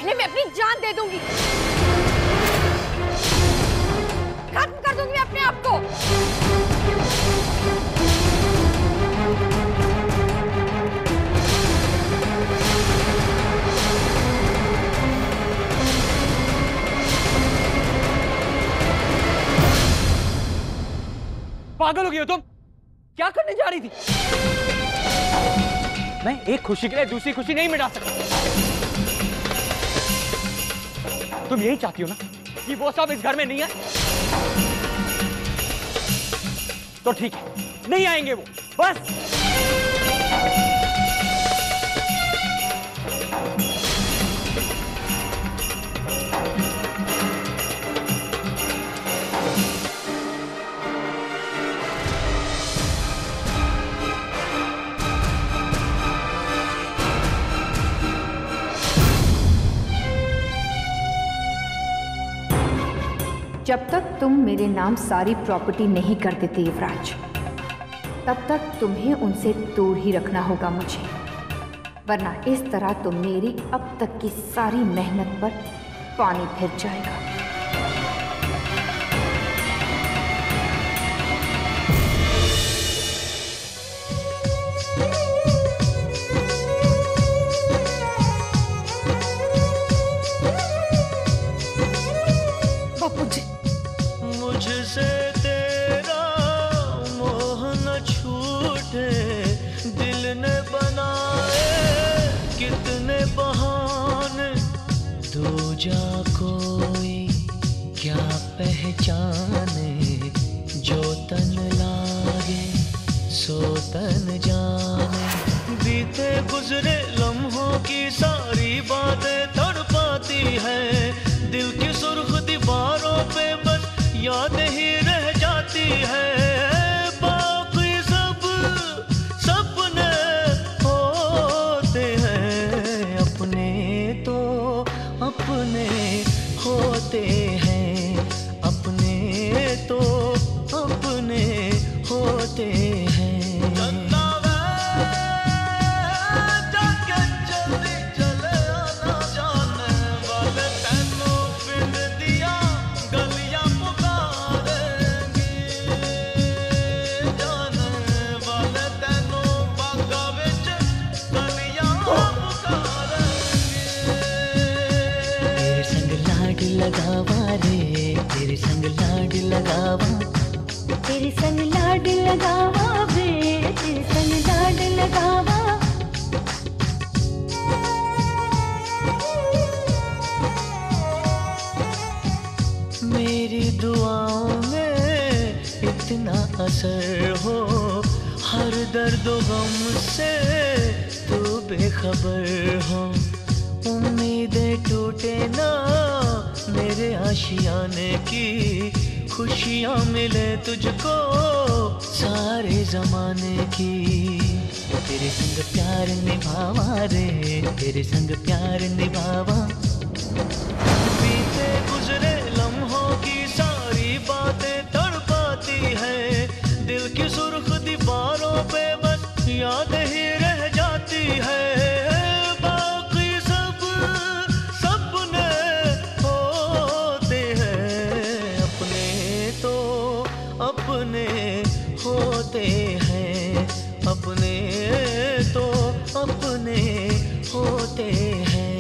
पहले मैं अपनी जान दे दूंगी, खत्म कर दूंगी अपने आप को। पागल हो गई हो तुम? क्या करने जा रही थी? मैं एक खुशी के लिए दूसरी खुशी नहीं मिटा सकता। तुम यही चाहती हो ना कि वो सब इस घर में नहीं आए? तो ठीक है, नहीं आएंगे वो, बस। जब तक तुम मेरे नाम सारी प्रॉपर्टी नहीं कर देते युवराज, तब तक तुम्हें उनसे दूर ही रखना होगा मुझे, वरना इस तरह तो मेरी अब तक की सारी मेहनत पर पानी फिर जाएगा। मुझसे तेरा मोह न छूटे, दिल ने बनाए कितने बहाने, दूजा कोई क्या पहचाने, जो तन लागे सो तन जाने। बीते गुजरे लम्हों की सारी बातें तड़पाती हैं, दिल की सुर्ख दीवारों पे बस याद ही रह जाती है। बाकी सब सपने होते हैं, अपने तो अपने होते हैं, अपने तो अपने होते हैं। लगावा रे तेरे संग लाड लगावा, तेरे संग लाड लगावा वे, तेरे संग लाड लगावा। मेरी दुआओं में इतना असर हो, हर दर्द गम से तू बेखबर हो। उम्मीदें टूटे ना मेरे आशियाने की, खुशियाँ मिले तुझको सारे जमाने की। तेरे संग प्यार निभावा रे, तेरे संग प्यार निभावा। बीते गुजरे लम्हों की सारी बातें तड़पाती हैं, दिल की सुर्ख दीवारों पे बस याद ही रह जाती है। होते हैं, अपने तो अपने होते हैं।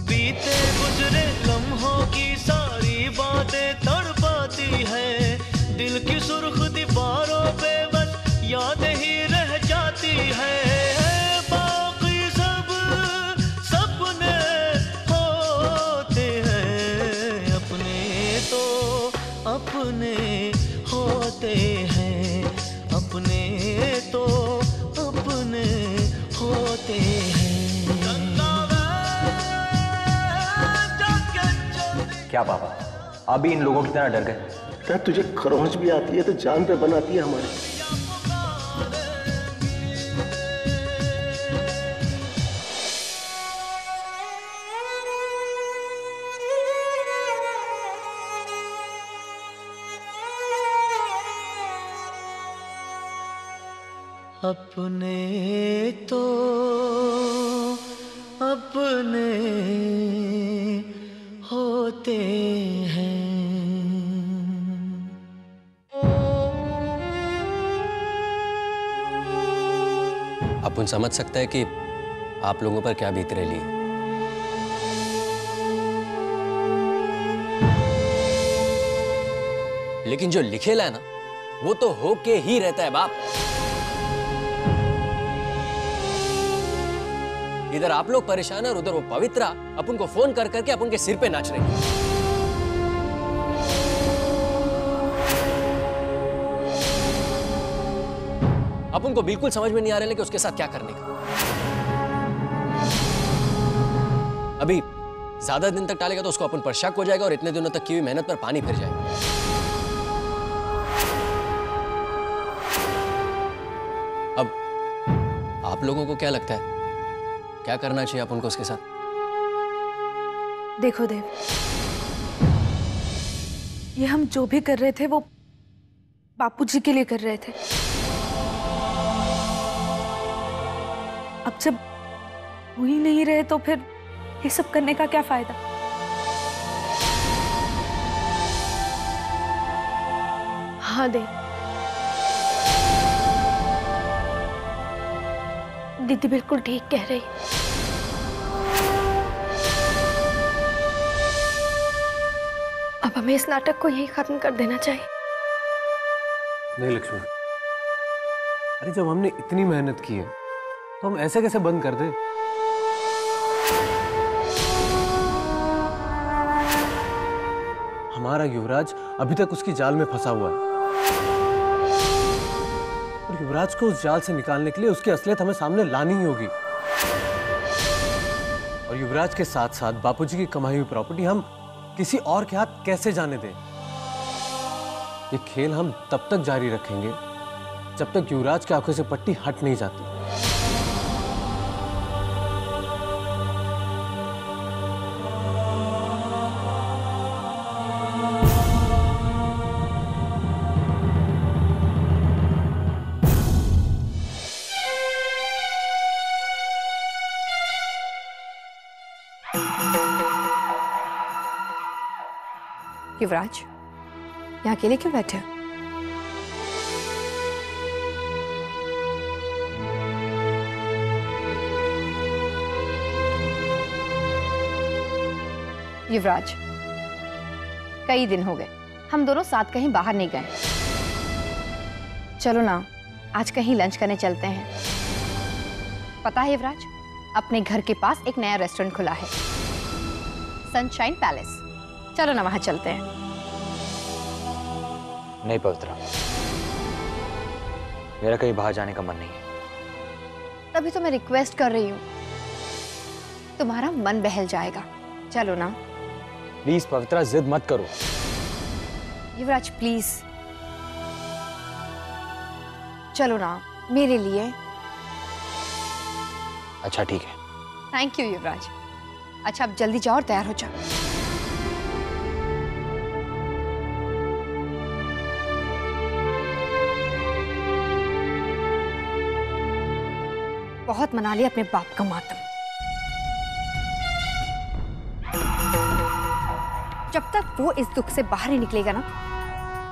बीते गुजरे लम्हों की सारी बातें तड़पाती हैं, दिल की सुर्ख दीवारों पे बस याद ही रह जाती है। बाकी सब सपने होते हैं, अपने तो अपने होते हैं, अपने तो अपने होते हैं। क्या पापा, अभी इन लोगों की तरह डर गए? क्या तुझे खरोंच भी आती है तो जान पे बनाती है हमारे। अपने तो अपने होते हैं। अपन समझ सकते हैं कि आप लोगों पर क्या बीत रही है। लेकिन जो लिखेला है ना, वो तो होके ही रहता है बाप। इधर आप लोग परेशान है और उधर वो पवित्रा अपन को फोन कर करके अपन के सिर पे नाच रही है। अपन को बिल्कुल समझ में नहीं आ रहा है कि उसके साथ क्या करने का। अभी ज्यादा दिन तक टालेगा तो उसको अपन पर शक हो जाएगा और इतने दिनों तक की हुई मेहनत पर पानी फिर जाएगा। अब आप लोगों को क्या लगता है, क्या करना चाहिए अपन को उसके साथ? देखो देव, ये हम जो भी कर रहे थे वो बापूजी के लिए कर रहे थे। अब जब हो ही नहीं रहे तो फिर ये सब करने का क्या फायदा? हाँ देव, दीदी बिल्कुल ठीक कह रही। अब हमें इस नाटक को यही खत्म कर देना चाहिए। नहीं लक्ष्मी, अरे जब हमने इतनी मेहनत की है तो हम ऐसे कैसे बंद कर दें? हमारा युवराज अभी तक उसकी जाल में फंसा हुआ है और युवराज को उस जाल से निकालने के लिए उसकी असलियत हमें सामने लानी ही होगी। और युवराज के साथ साथ बापूजी की कमाई हुई प्रॉपर्टी हम किसी और के हाथ कैसे जाने दें? ये खेल हम तब तक जारी रखेंगे जब तक युवराज की आंखों से पट्टी हट नहीं जाती। युवराज, यहाँ अकेले क्यों बैठे हो? युवराज, कई दिन हो गए हम दोनों साथ कहीं बाहर नहीं गए। चलो ना, आज कहीं लंच करने चलते हैं। पता है युवराज, अपने घर के पास एक नया रेस्टोरेंट खुला है, सनशाइन पैलेस। चलो ना, वहां चलते हैं। नहीं पवित्रा, मेरा कहीं बाहर जाने का मन नहीं है। तभी तो मैं रिक्वेस्ट कर रही हूँ, तुम्हारा मन बहल जाएगा। चलो ना। प्लीज पवित्रा, जिद मत करो। युवराज प्लीज, चलो ना, मेरे लिए। अच्छा ठीक है। थैंक यू युवराज। अच्छा, अब जल्दी जाओ और तैयार हो जाओ। बहुत मना लिया अपने बाप का मातम। जब तक वो इस दुख से बाहर नहीं निकलेगा ना,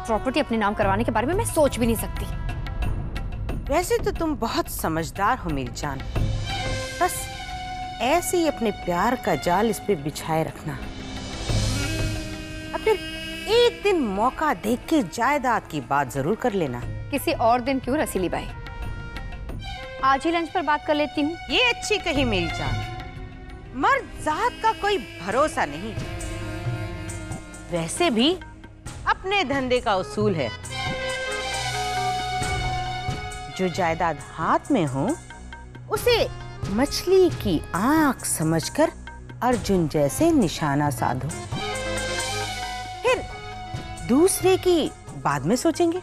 प्रॉपर्टी अपने नाम करवाने के बारे में मैं सोच भी नहीं सकती। वैसे तो तुम बहुत समझदार हो मेरी जान, बस ऐसे ही अपने प्यार का जाल इस पे बिछाए रखना। अब फिर एक दिन मौका देख के जायदाद की बात जरूर कर लेना। किसी और दिन क्यों रसीली बाई, आज ही लंच पर बात कर लेती हूँ। ये अच्छी कही मेरी जान, मर्द जात का कोई भरोसा नहीं। वैसे भी अपने धंधे का उसूल है, जो जायदाद हाथ में हो उसे मछली की आंख समझकर अर्जुन जैसे निशाना साधो, फिर दूसरे की बाद में सोचेंगे।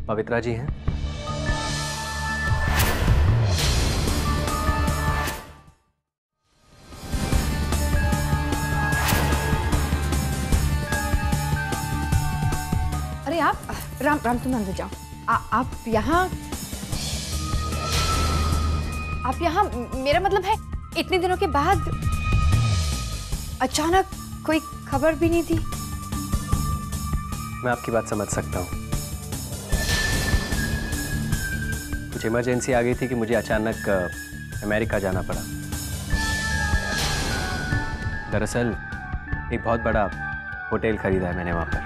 पवित्रा जी हैं? राम तुम अंदर जाओ। आप यहाँ मेरा मतलब है इतने दिनों के बाद अचानक कोई खबर भी नहीं थी। मैं आपकी बात समझ सकता हूँ। कुछ इमरजेंसी आ गई थी कि मुझे अचानक अमेरिका जाना पड़ा। दरअसल एक बहुत बड़ा होटल खरीदा है मैंने वहाँ पर।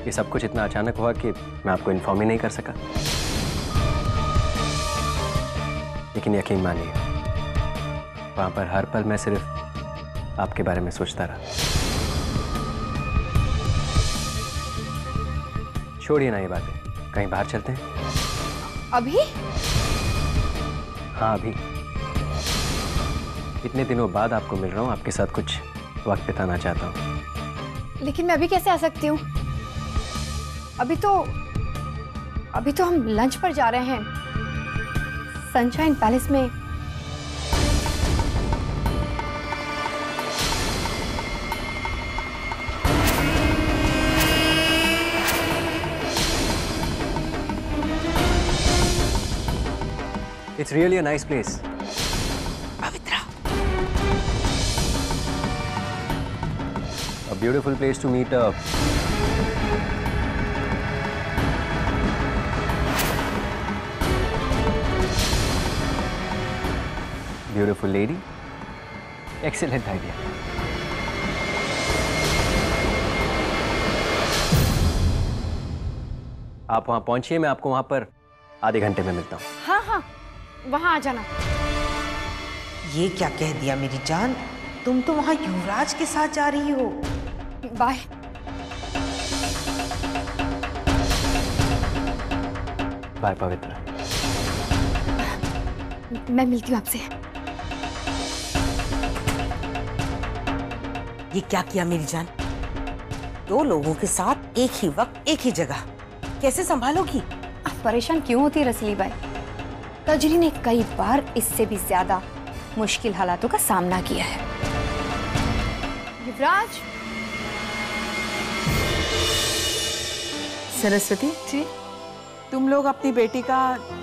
ये सब कुछ इतना अचानक हुआ कि मैं आपको इन्फॉर्म ही नहीं कर सका। लेकिन यकीन मानिए, वहाँ पर हर पल मैं सिर्फ आपके बारे में सोचता रहा। छोड़िए ना ये बातें, कहीं बाहर चलते हैं। अभी? हाँ अभी। इतने दिनों बाद आपको मिल रहा हूँ, आपके साथ कुछ वक्त बिताना चाहता हूँ। लेकिन मैं अभी कैसे आ सकती हूँ? अभी तो हम लंच पर जा रहे हैं सनशाइन पैलेस में। It's really a nice place. Pavitra, A beautiful place to meet a beautiful lady. Excellent idea. आप वहां पहुंचिए, मैं आपको वहां पर आधे घंटे में मिलता हूँ। हाँ, वहां आ जाना। ये क्या कह दिया मेरी जान? तुम तो वहां युवराज के साथ जा रही हो। बाय। बाय पवित्रा। मैं मिलती हूँ आपसे। ये क्या किया मेरी जान? दो लोगों के साथ एक ही वक्त एक ही जगह कैसे संभालोगी? आप परेशान क्यों होती रसली बाई? कजरी ने कई बार इससे भी ज्यादा मुश्किल हालातों का सामना किया है। युवराज। सरस्वती जी, तुम लोग अपनी बेटी का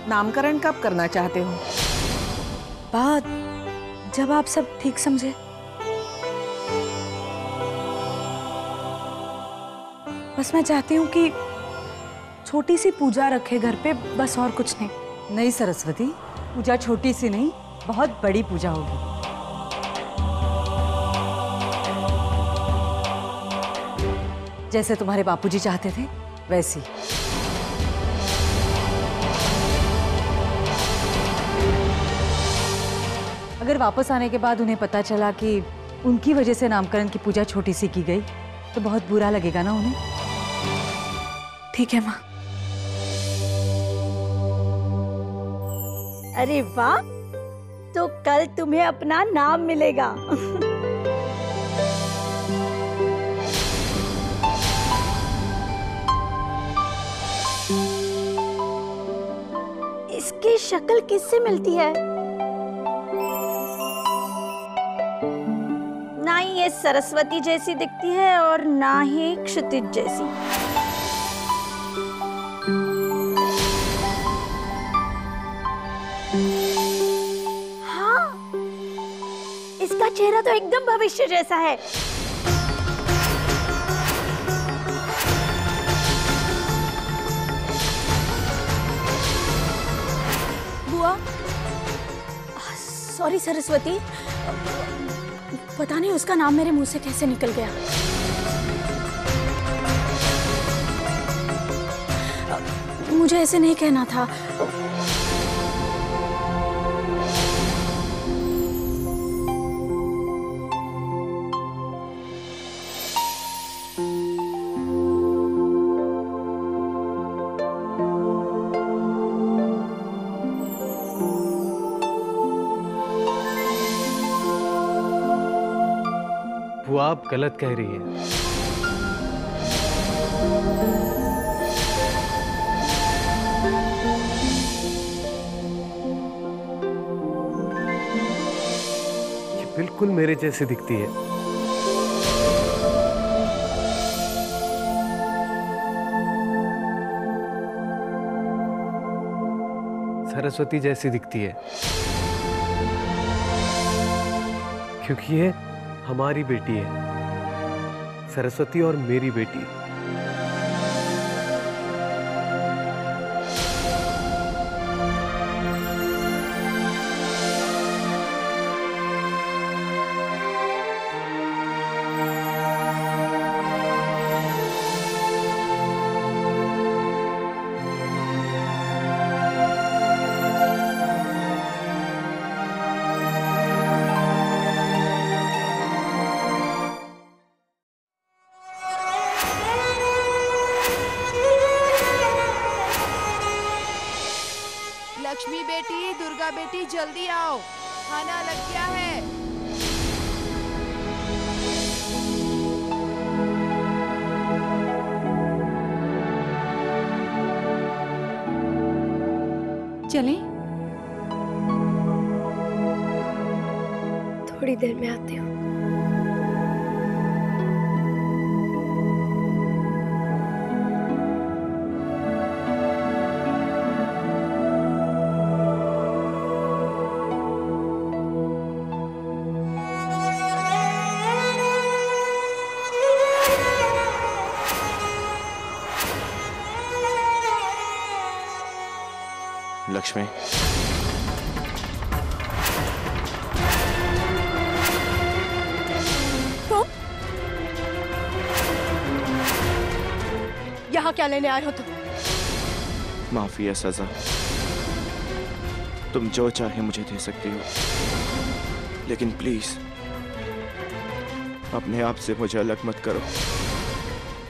नामकरण कब करना चाहते हो? बात जब आप सब ठीक समझे। बस मैं चाहती हूँ कि छोटी सी पूजा रखे घर पे, बस और कुछ नहीं। नहीं सरस्वती, पूजा छोटी सी नहीं, बहुत बड़ी पूजा होगी। जैसे तुम्हारे बापूजी चाहते थे वैसी। अगर वापस आने के बाद उन्हें पता चला कि उनकी वजह से नामकरण की पूजा छोटी सी की गई तो बहुत बुरा लगेगा ना उन्हें। ठीक है माँ। अरे वाह, तो कल तुम्हें अपना नाम मिलेगा। इसकी शक्ल किससे मिलती है? ना ही ये सरस्वती जैसी दिखती है और ना ही क्षितिज जैसी। इसका चेहरा तो एकदम भविष्य जैसा है। बुआ, सॉरी सरस्वती, पता नहीं उसका नाम मेरे मुंह से कैसे निकल गया। मुझे ऐसे नहीं कहना था। वो आप गलत कह रही है। ये बिल्कुल मेरे जैसे दिखती है। सरस्वती जैसी दिखती है, क्योंकि ये हमारी बेटी है, सरस्वती और मेरी बेटी। लक्ष्मी बेटी, दुर्गा बेटी, जल्दी आओ, खाना लग गया है। चलें? थोड़ी देर में आती हूँ। लक्ष्मी, तुम यहाँ क्या लेने आए हो तुम? माफी है सजा। तुम जो चाहे मुझे दे सकती हो, लेकिन प्लीज अपने आप से मुझे अलग मत करो।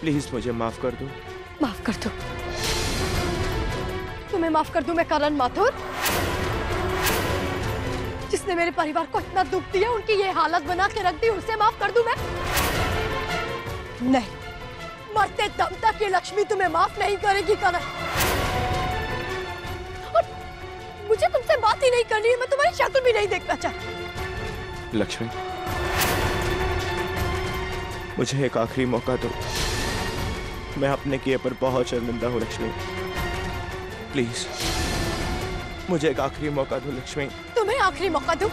प्लीज मुझे माफ कर दो। माफ कर दो? तुम्हें माफ कर दूं मैं करण माथुर, जिसने मेरे परिवार को इतना दुख दिया, उनकी ये हालत बना के रख दी, उसे माफ कर दूं मैं? नहीं, मरते दम तक ये लक्ष्मी तुम्हें माफ नहीं करेगी करण। और मुझे तुमसे बात ही नहीं करनी है, मैं तुम्हारी शक्ल भी नहीं देखना चाहती। लक्ष्मी, मुझे एक आखिरी मौका दो। मैं अपने किए पर बहुत शर्मिंदा हूँ लक्ष्मी। प्लीज मुझे एक आखिरी मौका दो लक्ष्मी। तुम्हें आखिरी मौका दूं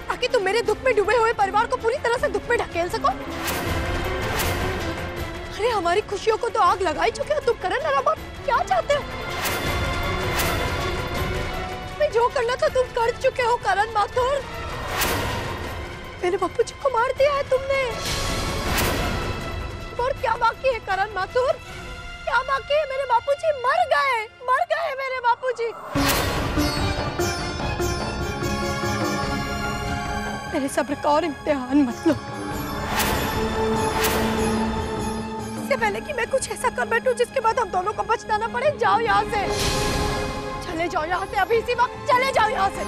ताकि तुम मेरे दुख में डूबे हुए परिवार को पूरी तरह से दुख में ढकेल सको? अरे हमारी खुशियों को तो आग लगा ही चुके हो तुम करण अराबाद। क्या चाहते हो? मैं जो करना था तुम कर चुके हो करण माथुर। मेरे बापू जी को मार दिया है तुमने। और क्या बाकी है करण माथुर? क्या बाकी है? मेरे बापूजी मर गए मेरे बापूजी। मेरे सब्र का और इम्तिहान मत लो। इससे पहले कि मैं कुछ ऐसा कर बैठूं जिसके बाद हम दोनों को पछताना पड़े, जाओ यहाँ से, चले जाओ यहाँ से, अभी इसी वक्त चले जाओ यहाँ से।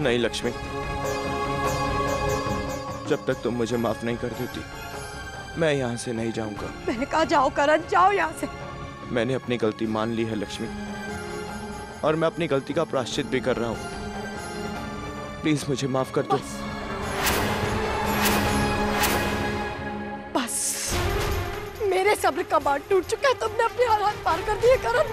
नहीं लक्ष्मी, जब तक तुम मुझे माफ नहीं कर देती मैं यहाँ से नहीं जाऊंगा। मैंने कहा जाओ करण, जाओ यहाँ से। मैंने अपनी गलती मान ली है लक्ष्मी, और मैं अपनी गलती का प्रायश्चित भी कर रहा हूँ। प्लीज मुझे माफ कर दो। बस मेरे सब्र का बांध टूट चुका है। तुमने अपने हालात पार कर दिए करण।